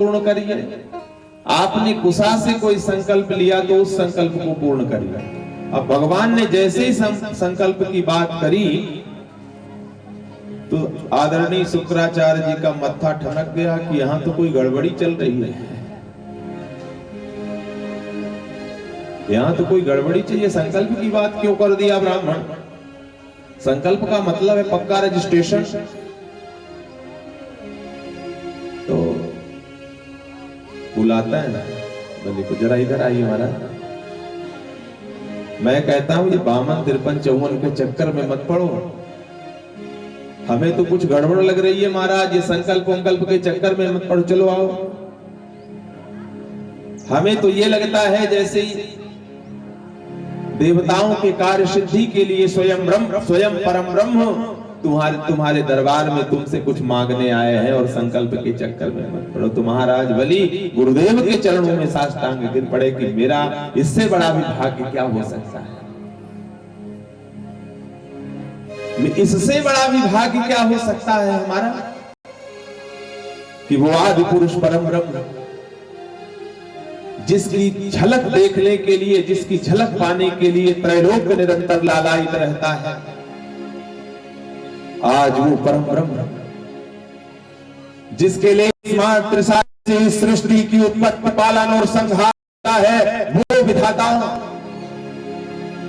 पूर्ण करिए। आपने कुशा से कोई संकल्प लिया तो उस संकल्प को पूर्ण करिए। अब भगवान ने जैसे ही संकल्प की बात करी तो आदरणीय शुक्राचार्य जी का मत्था ठनक गया कि यहां तो कोई गड़बड़ी चल रही है, यहां तो कोई गड़बड़ी चाहिए। संकल्प की बात क्यों कर दिया ब्राह्मण? संकल्प का मतलब है पक्का रजिस्ट्रेशन। तो बुलाता है ना, बोले को जरा इधर आइए महाराज। मैं कहता हूं ये 52, 53, 54 के चक्कर में मत पड़ो। हमें तो कुछ गड़बड़ लग रही है महाराज, ये संकल्प वंकल्प के चक्कर में मत पड़ो, चलो आओ। हमें तो ये लगता है जैसे देवताओं के कार्य सिद्धि के लिए स्वयं ब्रह्म, स्वयं परम ब्रह्म तुम्हारे दरबार में तुमसे कुछ मांगने आए हैं और संकल्प के चक्कर में मत पड़ो। तो महाराज बलि गुरुदेव के चरणों में साष्टांग गिर पड़े कि मेरा इससे बड़ा भी भाग्य क्या हो सकता है, इससे बड़ा भी भाग्य क्या हो सकता है हमारा कि वो आदि पुरुष परम ब्रह्म जिसकी झलक देखने के लिए, जिसकी झलक पाने के लिए त्रैलोक निरंतर लालायित रहता है, आज वो परम ब्रह्म जिसके लिए मात्र से सृष्टि की उत्पत्ति, पालन और संहार है, वो विधाता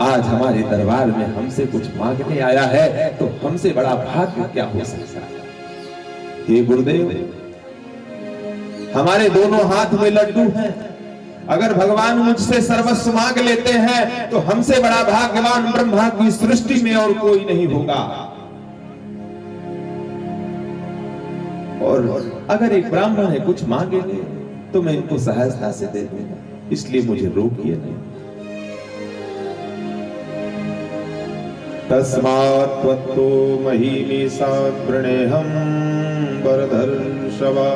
आज हमारे दरबार में हमसे कुछ मांगने आया है, तो हमसे बड़ा भाग्य क्या हो सकता है। हे गुरुदेव, हमारे दोनों हाथ में लड्डू हैं, अगर भगवान मुझसे सर्वस्व मांग लेते हैं तो हमसे बड़ा भाग्यवान ब्रह्मा की सृष्टि में और कोई नहीं होगा। और अगर एक ब्राह्मण है कुछ मांगेंगे तो मैं इनको सहजता से दे दूंगा, इसलिए मुझे रोकिए नहीं। तस्मात् त्वत्तो महीमीसात् वृणेहं वरदर्शवा,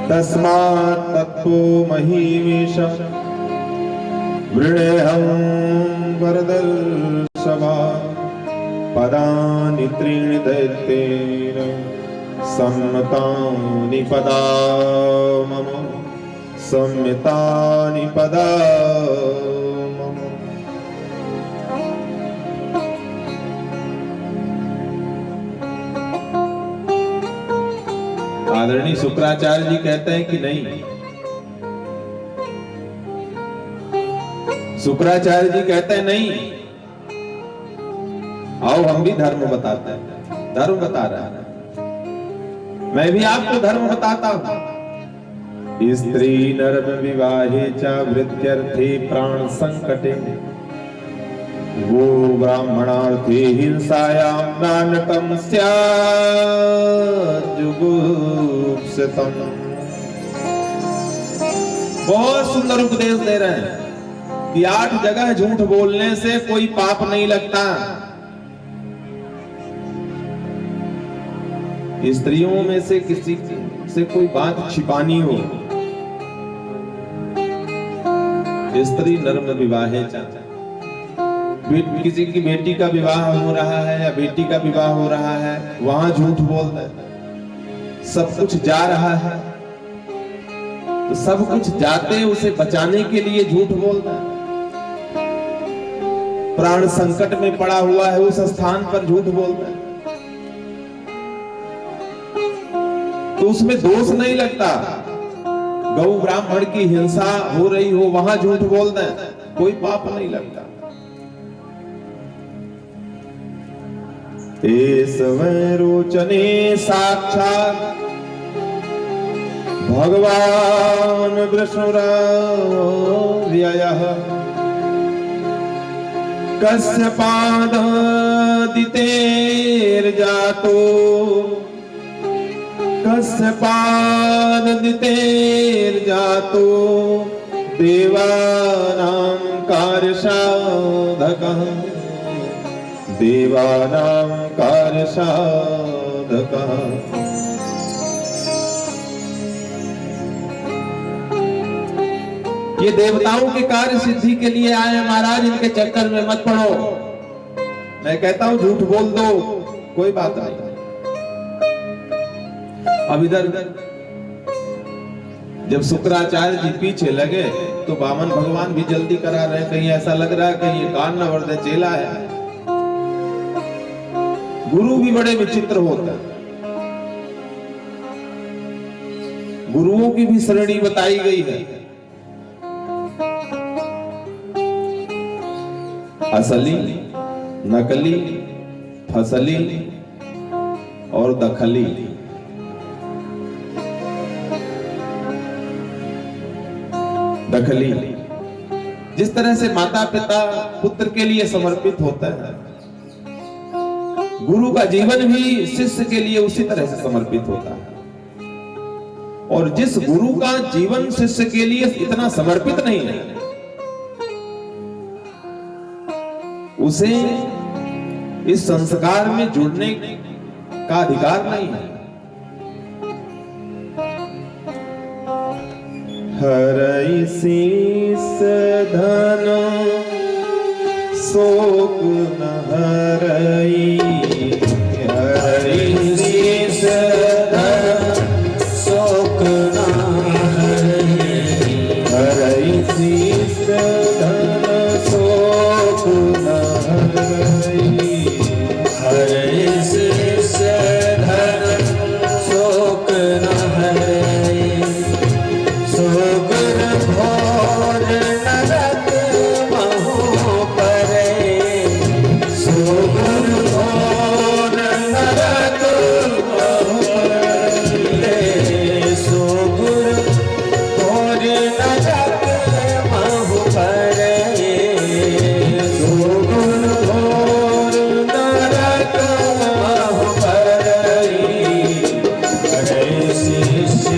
तस्मात् तत्तो महीमीसात् वृणेहं वरदर्शवा, पदानि त्रीणि दैत्येन सम्मतानि पदा मम, सम्मितानि पदा मम। आदरणीय शुक्राचार्य जी कहते हैं कि नहीं, शुक्राचार्य जी कहते हैं नहीं, आओ हम भी धर्म बताते हैं। धर्म बता रहा है, मैं भी आपको धर्म बताता हूं। स्त्री नर विवाहे च वृत्यर्थे प्राण संकटे, वो ब्राह्मणार्थे हिंसायां नानकं स्यात् जुगुप्सितम्। बहुत सुंदर उपदेश दे रहे हैं कि 8 जगह झूठ बोलने से कोई पाप नहीं लगता। स्त्रियों में से किसी से कोई बात छिपानी हो, स्त्री नर्म विवाहे चाचा, किसी की बेटी का विवाह हो रहा है या बेटी का विवाह हो रहा है, वहां झूठ बोलता है, सब कुछ जा रहा है तो सब कुछ जाते उसे बचाने के लिए झूठ बोलता है। प्राण संकट में पड़ा हुआ है उस स्थान पर झूठ बोलता है, तो उसमें दोष नहीं लगता। गौ ब्राह्मण की हिंसा हो रही हो वहां झूठ बोलते हैं, कोई पाप नहीं लगता। एसवै रोचने साक्षात् भगवान विष्णुरव्ययः, कस्य पादादितेर्जातो, कस्य पाददितेर्जातो, देवानां कार्यसाधकः, देवानां कार्यसाधकः। ये देवताओं के कार्य सिद्धि के लिए आए हैं महाराज, इनके चक्कर में मत पड़ो। मैं कहता हूं झूठ बोल दो, कोई बात नहीं। अब इधर जब शुक्राचार्य जी पीछे लगे तो वामन भगवान भी जल्दी करा रहे हैं, कहीं ऐसा लग रहा है कहीं ये कान न वर्दे चेला है। गुरु भी बड़े विचित्र होते हैं, गुरुओं की भी श्रेणी बताई गई है। असली, नकली, फसली और दखली। दखली जिस तरह से माता पिता पुत्र के लिए समर्पित होता है, गुरु का जीवन भी शिष्य के लिए उसी तरह से समर्पित होता है। और जिस गुरु का जीवन शिष्य के लिए इतना समर्पित नहीं है, उसे इस संस्कार में जुड़ने का अधिकार नहीं है। हरई शीस धन शोक न हरई, हरई शीस धन शोक न हरई, हरई शीस धन शोक न हरई, हरई शीस धन शोक न हरई, सोगर घोर नरक महु परे, सोगर घोर नरक महु परे, सोगर घोर नरक महु परे, सोगर घोर नरक महु परे, हरे शिष्य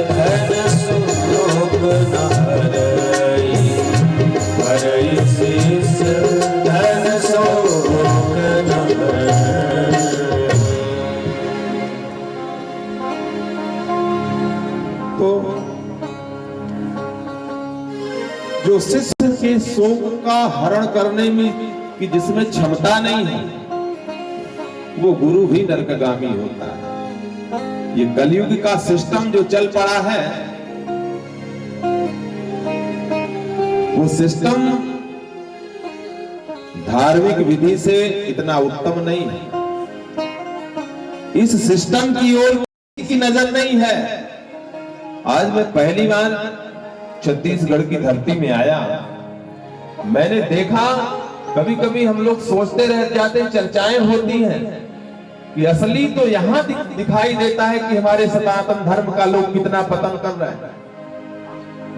धन शोक न हरई, हरई शिष्य धन शोक न हरई। तो जो शिष्य के शोक का हरण करने में कि जिसमें क्षमता नहीं है, वो गुरु भी नरकगामी होता है। ये कलयुग का सिस्टम जो चल पड़ा है, वो सिस्टम धार्मिक विधि से इतना उत्तम नहीं है। इस सिस्टम की ओर किसी की नजर नहीं है। आज मैं पहली बार छत्तीसगढ़ की धरती में आया, मैंने देखा, कभी कभी हम लोग सोचते रह जाते, चर्चाएं होती हैं कि असली तो यहां दिखाई देता है कि हमारे सनातन धर्म का लोग कितना पतन कर रहे हैं।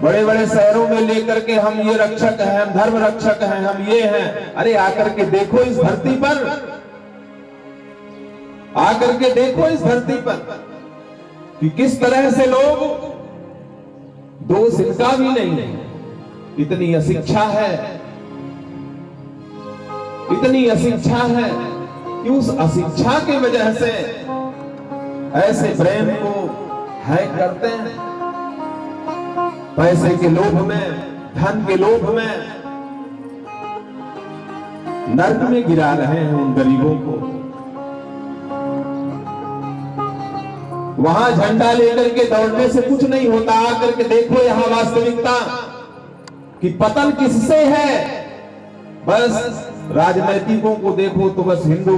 बड़े बड़े शहरों में लेकर के हम ये रक्षक हैं, हम धर्म रक्षक हैं, हम ये हैं। अरे आकर के देखो इस धरती पर, आकर के देखो इस धरती पर कि किस तरह से लोग, दोष इनका भी नहीं है, इतनी अशिक्षा है, इतनी अशिक्षा है कि उस अशिक्षा की वजह से ऐसे प्रेम को हैक करते हैं, पैसे के लोभ में, धन के लोभ में नर्क में गिरा रहे हैं उन गरीबों को। वहां झंडा लेकर के दौड़ने से कुछ नहीं होता। आकर के देखो यहां वास्तविकता कि पतन किससे है। बस राजनीतिकों को देखो तो बस हिंदू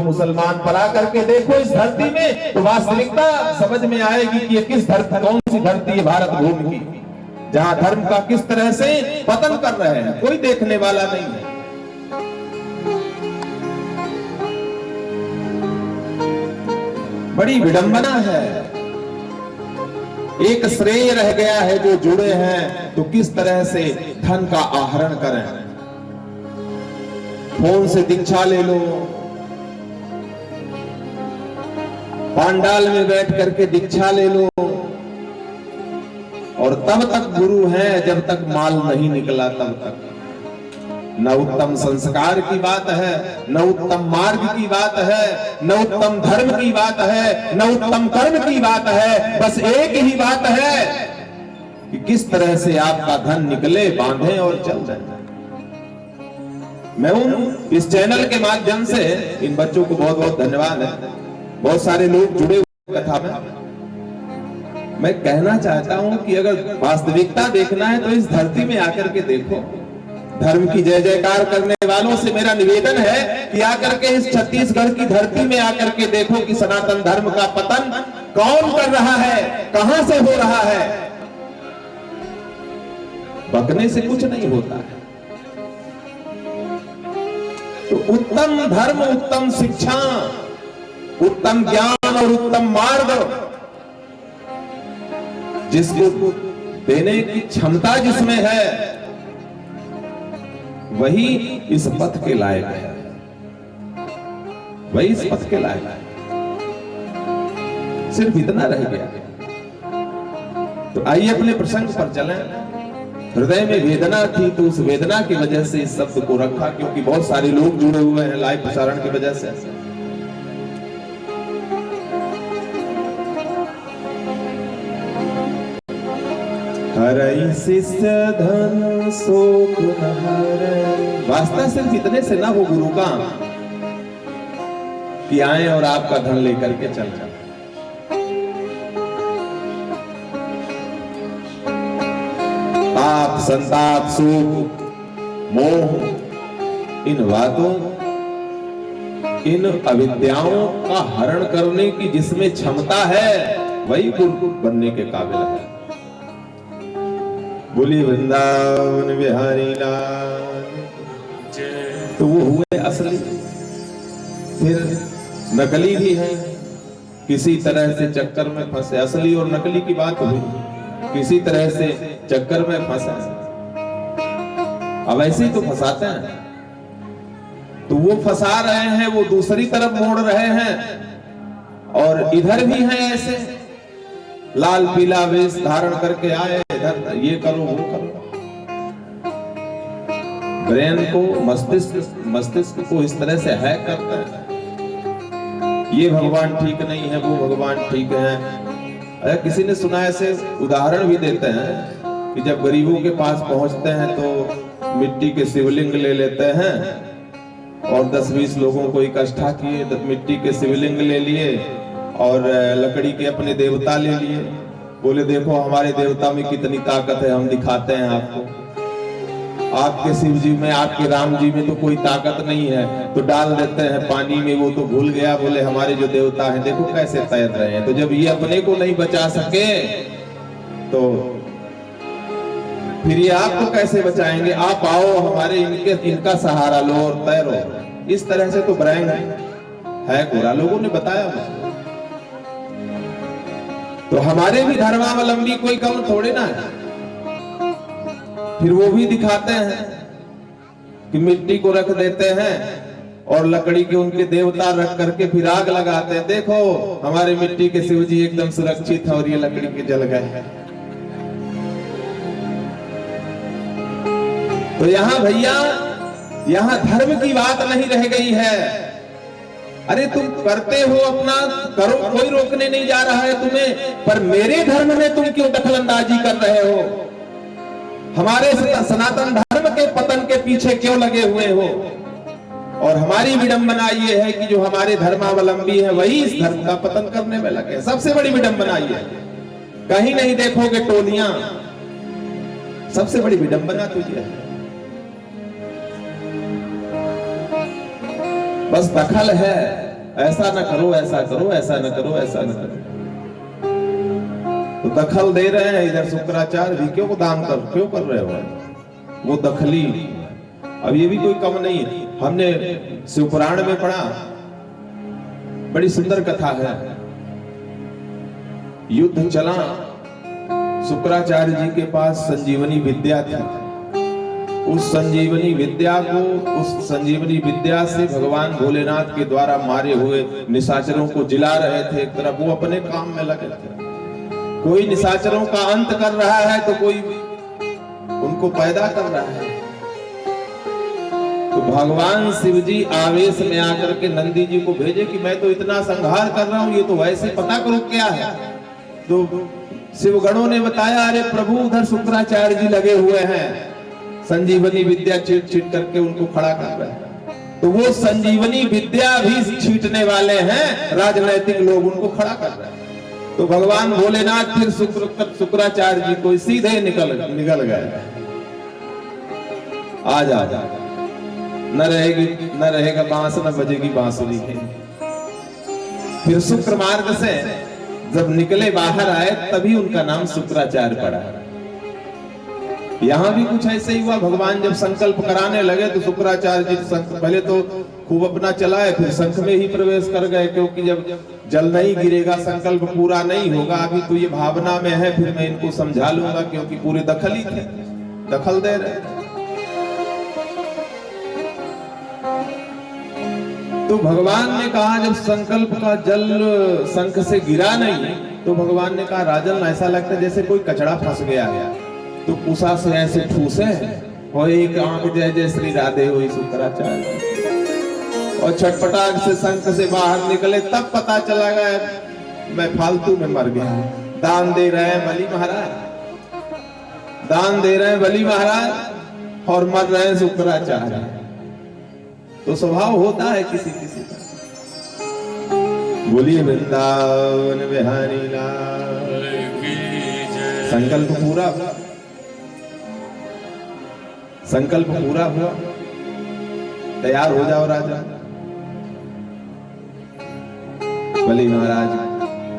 मुसलमान पर आकर के देखो इस धरती में, तो वास्तविकता समझ में आएगी कि ये किस धरती, कौन सी धरती है भारत भूमि की, जहां धर्म का किस तरह से पतन कर रहे हैं, कोई देखने वाला नहीं है। बड़ी विडंबना है। एक श्रेय रह गया है, जो जुड़े हैं तो किस तरह से धन का आहरण करें। फोन से दीक्षा ले लो, पांडाल में बैठ करके दीक्षा ले लो, और तब तक गुरु है जब तक माल नहीं निकला तब तक। न उत्तम संस्कार की बात है, न उत्तम मार्ग की बात है, न उत्तम धर्म की बात है, न उत्तम कर्म की बात है। बस एक ही बात है कि किस तरह से आपका धन निकले, बांधे और चल जाए। मैं इस चैनल के माध्यम से इन बच्चों को बहुत बहुत धन्यवाद है। बहुत सारे लोग जुड़े हुए कथा में। मैं कहना चाहता हूं कि अगर वास्तविकता देखना है तो इस धरती में आकर के देखो। धर्म की जय जयकार करने वालों से मेरा निवेदन है कि आकर के इस छत्तीसगढ़ की धरती में आकर के देखो कि सनातन धर्म का पतन कौन कर रहा है, कहां से हो रहा है। बकने से कुछ नहीं होता है। तो उत्तम धर्म, उत्तम शिक्षा, उत्तम ज्ञान और उत्तम मार्ग जिसको देने की क्षमता जिसमें है वही इस पथ के लायक है, वही इस पथ के लायक है। सिर्फ इतना रह गया। तो आइए अपने प्रसंग पर चलें। हृदय में वेदना थी तो उस वेदना की वजह से इस शब्द को रखा, क्योंकि बहुत सारे लोग जुड़े हुए हैं लाइव प्रसारण की वजह से। हरई शिष्य धन शोक न हरै। वास्ता सिर्फ इतने से ना हो गुरु का कि आए और आपका धन लेकर के चल जाए। पाप, संताप, सुख, मोह, इन बातों, इन अविद्याओं का हरण करने की जिसमें क्षमता है वही गुरु बनने के काबिल है। बोली वृंदावन बिहारी लाल। तो वो हुए असली, फिर नकली भी है, किसी तरह से चक्कर में फंसे। असली और नकली की बात हुई, किसी तरह से चक्कर में फंसा। अब ऐसे ही तो फंसाते हैं। तो वो फंसा रहे हैं, वो दूसरी तरफ मोड़ रहे हैं, और इधर भी हैं ऐसे लाल पीला वेश धारण करके आए, इधर ये करो वो करो। ब्रेन को, मस्तिष्क को इस तरह से हैक करता है। ये भगवान ठीक नहीं है, वो भगवान ठीक है। अरे किसी ने सुना, ऐसे उदाहरण भी देते हैं कि जब गरीबों के पास पहुंचते हैं तो मिट्टी के शिवलिंग ले लेते हैं, और 10-20 लोगों को इकट्ठा किए, मिट्टी के शिवलिंग ले लिए और लकड़ी के अपने देवता ले लिए। बोले देखो हमारे देवता में कितनी ताकत है, हम दिखाते हैं आपको। आपके शिव जी में, आपके राम जी में तो कोई ताकत नहीं है, तो डाल देते हैं पानी में, वो तो भूल गया। बोले हमारे जो देवता हैं देखो कैसे तैर रहे हैं। तो जब ये अपने को नहीं बचा सके तो फिर ये आपको कैसे बचाएंगे। आप आओ हमारे, इनका सहारा लो और तैरो। इस तरह से तो ब्रैंड है गोरा, लोगों ने बताया मुझे। तो हमारे भी धर्मावलंबी कोई कम थोड़े ना है। फिर वो भी दिखाते हैं कि मिट्टी को रख देते हैं और लकड़ी के उनके देवता रख करके फिर आग लगाते हैं। देखो हमारे मिट्टी के शिव जी एकदम सुरक्षित है और ये लकड़ी के जल गए। तो यहां भैया, यहां धर्म की बात नहीं रह गई है। अरे तुम करते हो अपना, करो, कोई रोकने नहीं जा रहा है तुम्हें, पर मेरे धर्म में तुम क्यों दखलंदाजी कर रहे हो? हमारे सनातन धर्म के पतन के पीछे क्यों लगे हुए हो? और हमारी विडंबना ये है कि जो हमारे धर्मावलंबी है वही इस धर्म का पतन करने में लगे। सबसे बड़ी विडंबना ये है। कहीं नहीं देखोगे टोलियां, सबसे बड़ी विडंबना तो ये है। बस दखल है, ऐसा न करो, ऐसा करो, ऐसा न करो, ऐसा न करो। तो दखल दे रहे हैं इधर शुक्राचार्य भी, क्यों कर रहे हो वो दखली। अब ये भी कोई कम नहीं है। हमने शिवपुराण में पढ़ा, बड़ी सुंदर कथा है। युद्ध चला, शुक्राचार्य जी के पास संजीवनी विद्या थी। उस संजीवनी विद्या से भगवान भोलेनाथ के द्वारा मारे हुए निशाचरों को जिला रहे थे। एक तरफ वो अपने काम में लगे थे। कोई निशाचरों का अंत कर रहा है तो कोई उनको पैदा कर रहा है। तो भगवान शिव जी आवेश में आकर के नंदी जी को भेजे कि मैं तो इतना संहार कर रहा हूं, ये तो वैसे पता करो क्या है। तो शिवगणों ने बताया, अरे प्रभु उधर शुक्राचार्य जी लगे हुए हैं, संजीवनी विद्या छीट करके उनको खड़ा कर रहे हैं। तो वो संजीवनी विद्या भी छीटने वाले हैं राजनैतिक लोग, उनको खड़ा कर रहे हैं। तो भगवान भोलेनाथ फिर शुक्राचार्य जी को सीधे निकल गए, आ जा न रहेगा बांस न बजेगी बांसुरी। फिर शुक्र मार्ग से जब निकले बाहर आए तभी उनका नाम शुक्राचार्य पड़ा। यहां भी कुछ ऐसे ही हुआ, भगवान जब संकल्प कराने लगे तो शुक्राचार्य जी पहले तो खूब अपना चलाए, फिर शंख में ही प्रवेश कर गए, क्योंकि जब जल नहीं गिरेगा संकल्प पूरा नहीं होगा। अभी तो ये भावना में है, फिर मैं इनको समझा लूंगा, क्योंकि पूरे दखल ही थे, दखल दे रहे। तो भगवान ने कहा जब संकल्प का जल शंख से गिरा नहीं, तो भगवान ने कहा राजन ऐसा लगता है जैसे कोई कचड़ा फंस गया है, तो कुशा से ऐसे ठूसे और एक आंख जय जय श्री राधे हुई शुक्राचार्य, और छटपटाक से शंख से बाहर निकले। तब पता चला गया मैं फालतू में मर गया। दान दे रहे हैं बलि महाराज, दान दे रहे हैं बलि महाराज और मर रहे हैं शुक्राचार्य। तो स्वभाव होता है किसी किसी का। बोलिए वृंदावन बिहारी लाल की जय। संकल्प पूरा हुआ, संकल्प पूरा हुआ, तैयार हो जाओ राजा। बलि महाराज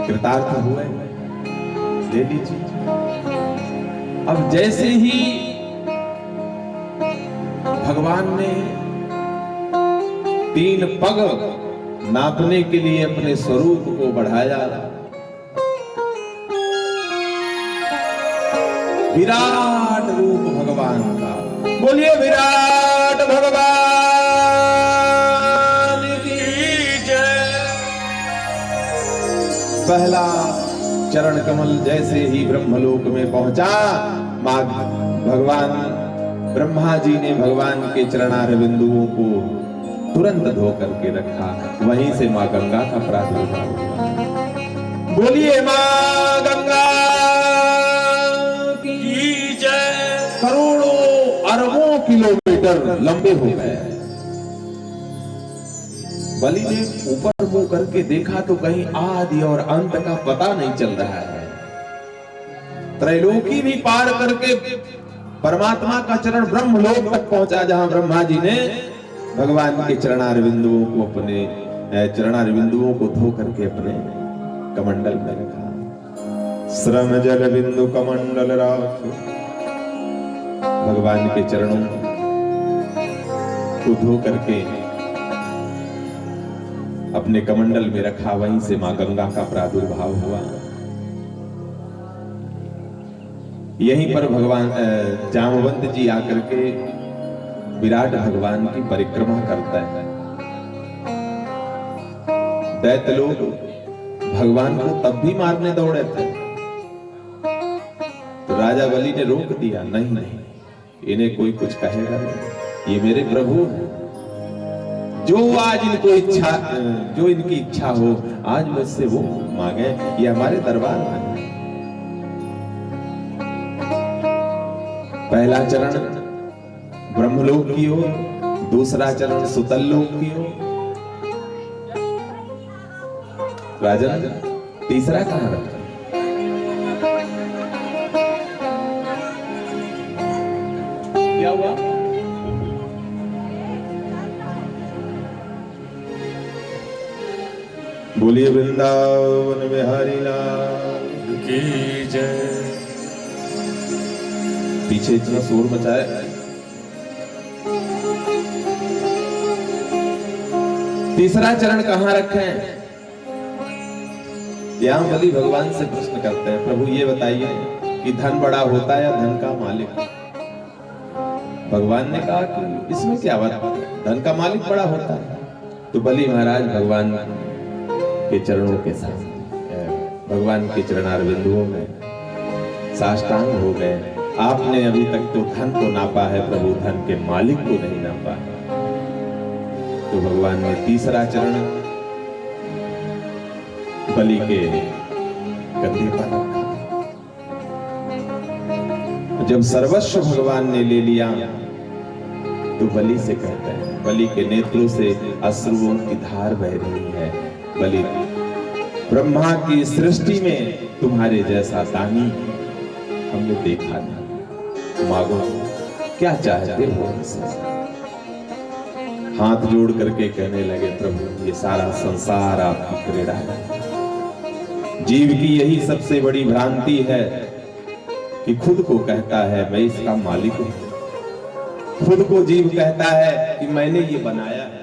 कृतार्थ हुए, ले लीजिए। अब जैसे ही भगवान ने 3 पग नापने के लिए अपने स्वरूप को बढ़ाया, विराट रूप भगवान का। बोलिए विराट भगवान की जय। पहला चरण कमल जैसे ही ब्रह्मलोक में पहुंचा, मां भगवान ब्रह्मा जी ने भगवान के चरणार बिंदुओं को तुरंत धो करके रखा। वहीं से मां गंगा का प्रादुर्भाव हुआ। बोलिए मां गंगा की जय। करोड़ों अरबों किलोमीटर लंबे हो गए। बलि ने ऊपर मुंह करके देखा तो कहीं आदि और अंत का पता नहीं चल रहा है। त्रैलोकी भी पार करके परमात्मा का चरण ब्रह्मलोक तक पहुंचा, जहां ब्रह्मा जी ने भगवान के चरणार बिंदुओं को अपने चरणार बिंदुओं को धो करके अपने कमंडल में रखा। श्रम जल बिंदु कमंडल राखो। भगवान के चरणों को धो करके अपने कमंडल में रखा। वहीं से मां गंगा का प्रादुर्भाव हुआ। यहीं पर भगवान जामवंत जी आकर के विराट भगवान की परिक्रमा करता है। दैत्य लोग भगवान को तब भी मारने दौड़े थे, तो राजा बलि ने रोक दिया, नहीं नहीं, इन्हें कोई कुछ कहेगा नहीं, ये मेरे प्रभु हैं। जो आज इनको इच्छा, जो इनकी इच्छा हो आज मुझसे वो मांगे, ये हमारे दरबार में। पहला चरण ब्रह्मलोक की ओर, दूसरा चरण सुतल लोक की ओर। राजन तीसरा कहां रखा? क्या हुआ? बोलिए वृंदावन बिहारी लाल की जय। पीछे इतना शोर मचाया। तीसरा चरण कहां रखें? यहां बलि भगवान से प्रश्न करते हैं, प्रभु ये बताइए कि धन बड़ा होता है या धन का मालिक? भगवान ने कहा कि इसमें क्या बात, धन का मालिक बड़ा होता है। तो बलि महाराज भगवान के चरणों के साथ, भगवान के चरणार बिंदुओं में साष्टांग हो गए। आपने अभी तक तो धन को नापा है प्रभु, धन के मालिक को नहीं नापा है। तो भगवान ने तीसरा चरण बलि के कंधे पर रखा। जब सर्वस्व भगवान ने ले लिया तो बलि से कहते हैं, बलि के नेत्रों से अश्रुओं की धार बह रही है। बलि ब्रह्मा की सृष्टि में तुम्हारे जैसा दानी हमने देखा नहीं। मांगो क्या चाहते हो हमसे। हाथ जोड़ करके कहने लगे, प्रभु ये सारा संसार आपकी क्रीड़ा है। जीव की यही सबसे बड़ी भ्रांति है कि खुद को कहता है मैं इसका मालिक हूं। खुद को जीव कहता है कि मैंने ये बनाया है।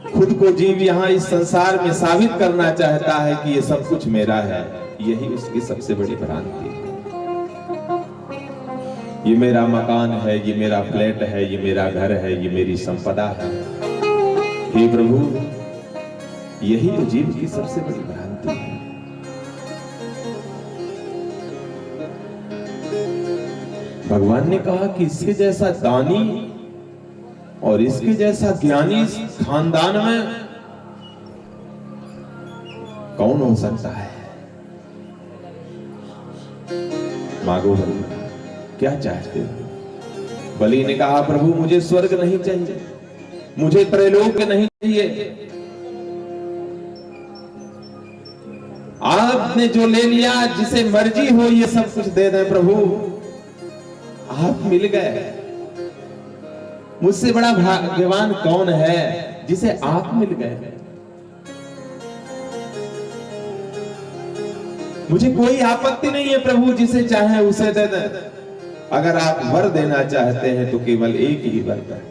खुद को जीव यहाँ इस संसार में साबित करना चाहता है कि ये सब कुछ मेरा है। यही उसकी सबसे बड़ी भ्रांति है। ये मेरा मकान है, ये मेरा फ्लैट है, ये मेरा घर है, ये मेरी संपदा है। हे प्रभु, यही तो जीव की सबसे बड़ी भ्रांति है। भगवान ने कहा कि इसके जैसा दानी और इसके जैसा ज्ञानी इस खानदान में कौन हो सकता है। मांगो बलि, क्या चाहते हो। बलि ने कहा, प्रभु मुझे स्वर्ग नहीं चाहिए, मुझे त्रैलोक्य नहीं चाहिए। आपने जो ले लिया, जिसे मर्जी हो ये सब कुछ दे दें प्रभु। आप मिल गए। मुझसे बड़ा भाग्यवान कौन है जिसे आप मिल गए। मुझे कोई आपत्ति नहीं है प्रभु, जिसे चाहे उसे दे दें। अगर आप वर देना चाहते हैं तो केवल एक ही वर है।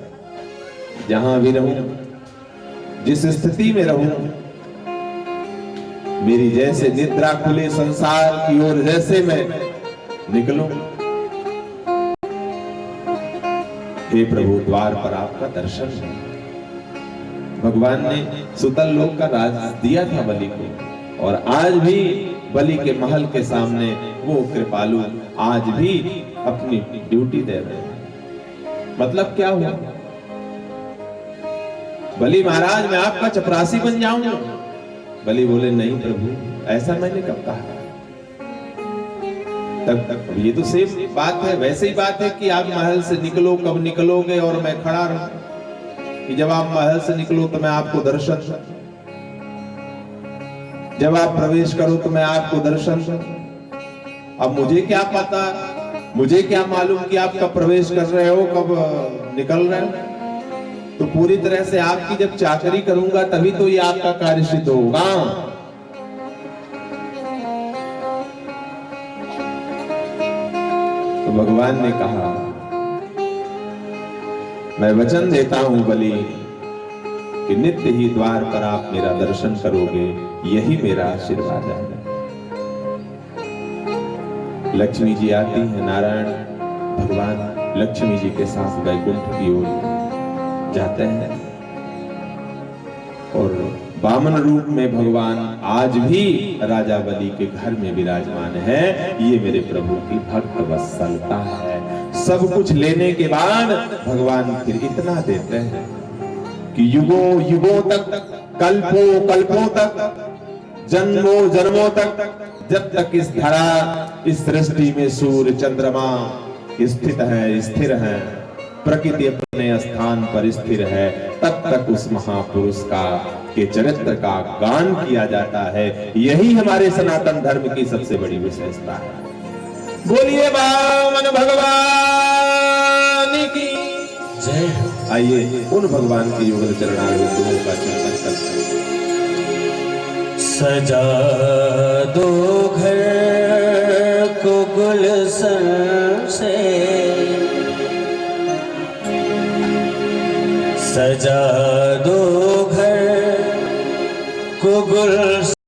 जहां भी रहूं, जिस स्थिति में रहूं, मेरी जैसे निद्रा खुले संसार की ओर जैसे मैं निकलूं, हे प्रभु द्वार पर आपका दर्शन है। भगवान ने सुतल लोक का राज दिया था बलि को, और आज भी बलि के महल के सामने वो कृपालु आज भी अपनी ड्यूटी दे रहे हैं। मतलब क्या हुआ? बलि महाराज मैं आपका चपरासी बन जाऊंगा। बलि बोले नहीं प्रभु, ऐसा मैंने कब कहा। तब ये तो सेम बात है, वैसे ही बात है कि आप महल से निकलो, कब निकलोगे और मैं खड़ा रहूं। कि जब आप महल से निकलो तो मैं आपको दर्शन, जब आप प्रवेश करो तो मैं आपको दर्शन। अब मुझे क्या पता, मुझे क्या मालूम कि आप कब प्रवेश कर रहे हो, कब निकल रहे हो। तो पूरी तरह से आपकी जब चाकरी करूंगा तभी तो ये आपका कार्य सिद्ध होगा। तो भगवान ने कहा, मैं वचन देता हूं बलि कि नित्य ही द्वार पर आप मेरा दर्शन करोगे, यही मेरा आशीर्वाद है। लक्ष्मी जी आती है, नारायण भगवान लक्ष्मी जी के साथ वैकुंठ की ओर जाते हैं, और वामन रूप में भगवान आज भी राजा बलि के घर में विराजमान है। ये मेरे प्रभु की भक्त वत्सलता है। सब कुछ लेने के बाद भगवान फिर इतना देते हैं कि युगों युगों तक, कल्पों कल्पों तक, जन्मों जन्मों तक, जब तक इस धरा, इस सृष्टि में सूर्य चंद्रमा स्थित है, स्थिर है, प्रकृति अपने स्थान पर स्थिर है, तब तक उस महापुरुष का के चरित्र का गान किया जाता है। यही हमारे सनातन धर्म की सबसे बड़ी विशेषता है। बोलिए वामन भगवान की जय। आइए उन भगवान के युगल चरणारविंदों का चिंतन करते हैं। सजा दो घर को गुलशन से, सजा दो घर को गुलशन